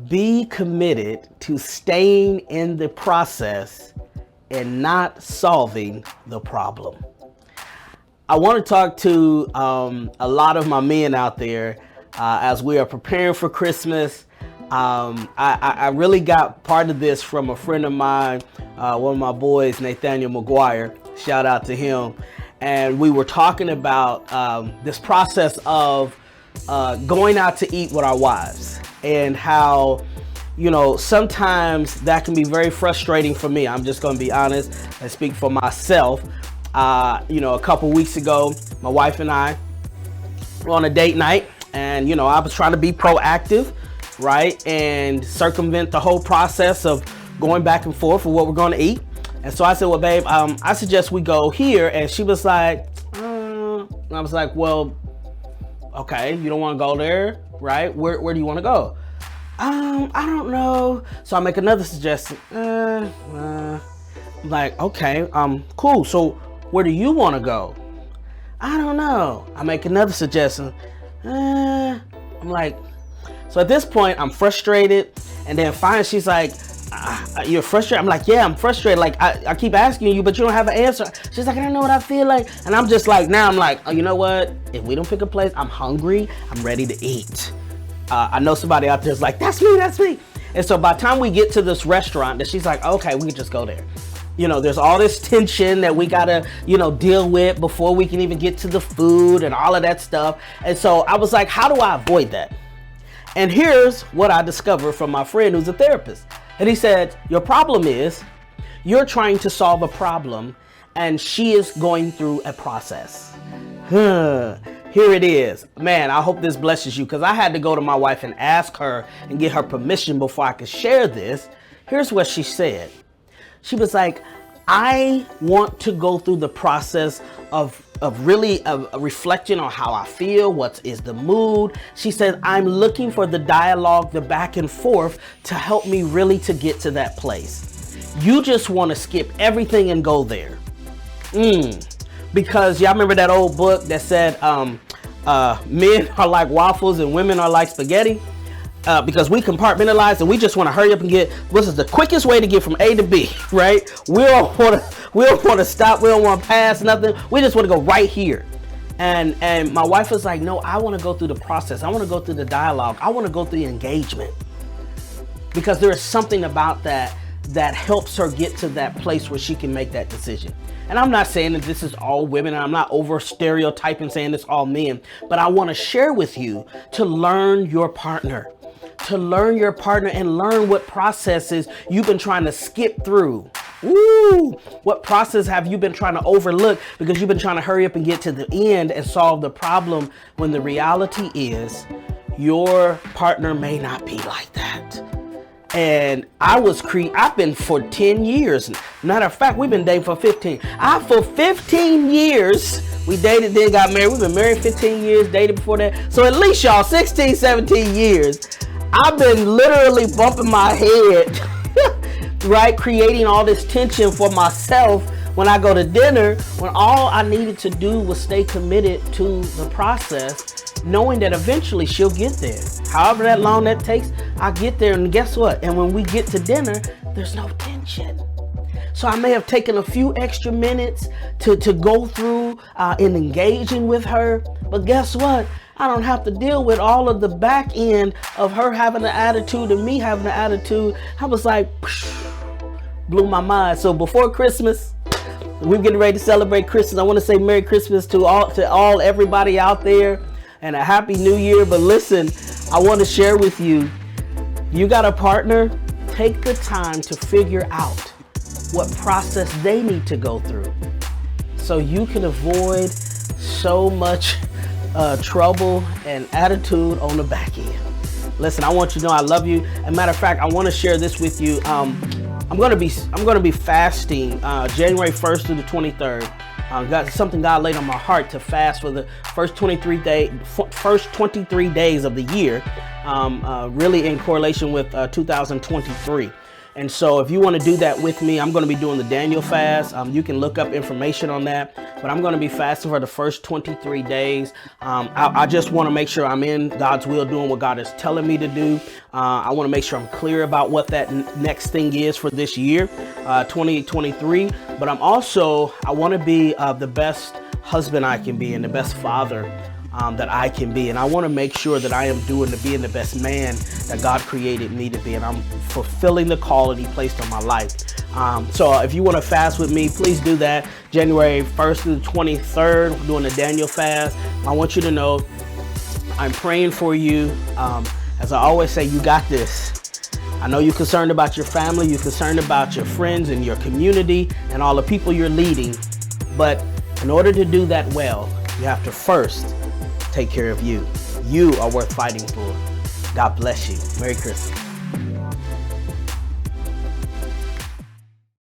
Be committed to staying in the process and not solving the problem. I want to talk to a lot of my men out there as we are preparing for Christmas. I really got part of this from a friend of mine, one of my boys, Nathaniel McGuire. Shout out to him. And we were talking about this process of going out to eat with our wives, and how, you know, sometimes that can be very frustrating for me. I'm just going to be honest and speak for myself. You know, a couple weeks ago, my wife and I were on a date night, and, you know, I was trying to be proactive, right, and circumvent the whole process of going back and forth for what we're going to eat. And so I said, well, babe, I suggest we go here. And she was like, and I was like, well, okay, you don't want to go there, right? Where do you want to go? I don't know. So I make another suggestion. I'm like, okay, cool. So where do you want to go? I don't know. I make another suggestion. I'm like, so at this point, I'm frustrated. And then finally, she's like, you're frustrated? I'm like, yeah, I'm frustrated. Like, I keep asking you, but you don't have an answer. She's like, I don't know what I feel like. And I'm just like, now I'm like, oh, you know what? If we don't pick a place, I'm hungry. I'm ready to eat. I know somebody out there's like, that's me. And so by the time we get to this restaurant, that she's like, okay, we can just go there. You know, there's all this tension that we gotta, you know, deal with before we can even get to the food and all of that stuff. And so I was like, how do I avoid that? And here's what I discovered from my friend who's a therapist. And he said, your problem is you're trying to solve a problem and she is going through a process. Here it is. Man, I hope this blesses you, because I had to go to my wife and ask her and get her permission before I could share this. Here's what she said. She was like, I want to go through the process of really reflecting on how I feel, what is the mood. She said, I'm looking for the dialogue, the back and forth to help me really to get to that place. You just want to skip everything and go there. Because y'all remember that old book that said men are like waffles and women are like spaghetti? Because we compartmentalize and we just want to hurry up and get what is the quickest way to get from A to B, right? We don't want to stop. We don't want to pass nothing. We just want to go right here. And my wife was like, no, I want to go through the process. I want to go through the dialogue. I want to go through the engagement, because there is something about that helps her get to that place where she can make that decision. And I'm not saying that this is all women, and I'm not over stereotyping saying it's all men, but I want to share with you to learn your partner. And learn what processes you've been trying to skip through. What process have you been trying to overlook because you've been trying to hurry up and get to the end and solve the problem, when the reality is your partner may not be like that. And I've been for 10 years. Matter of fact, we've been dating for 15. For 15 years, we dated, then got married. We've been married 15 years, dated before that. So at least y'all, 16, 17 years. I've been literally bumping my head, right? Creating all this tension for myself when I go to dinner, when all I needed to do was stay committed to the process, knowing that eventually she'll get there. However that long that takes, I get there, and guess what? And when we get to dinner, there's no tension. So I may have taken a few extra minutes to go through in engaging with her, but guess what? I don't have to deal with all of the back end of her having an attitude and me having an attitude. I was like, blew my mind. So before Christmas, we're getting ready to celebrate Christmas. I want to say Merry Christmas to everybody out there, and a Happy New Year. But listen, I want to share with you, you got a partner, take the time to figure out what process they need to go through so you can avoid so much trouble and attitude on the back end. Listen, I want you to know I love you. As a matter of fact, I want to share this with you. I'm gonna be fasting January 1st to the 23rd. Got something God laid on my heart to fast for the first 23 days of the year, really in correlation with 2023. And so if you want to do that with me, I'm going to be doing the Daniel fast. You can look up information on that, but I'm going to be fasting for the first 23 days. I just want to make sure I'm in God's will, doing what God is telling me to do. I want to make sure I'm clear about what that next thing is for this year, 2023. But I want to be the best husband I can be and the best father that I can be. And I want to make sure that I am being the best man that God created me to be. And I'm fulfilling the call that he placed on my life. So if you want to fast with me, please do that. January 1st through the 23rd, we're doing the Daniel fast. I want you to know I'm praying for you. As I always say, you got this. I know you're concerned about your family, you're concerned about your friends and your community and all the people you're leading. But in order to do that well, you have to first take care of you. You are worth fighting for. God bless you. Merry Christmas.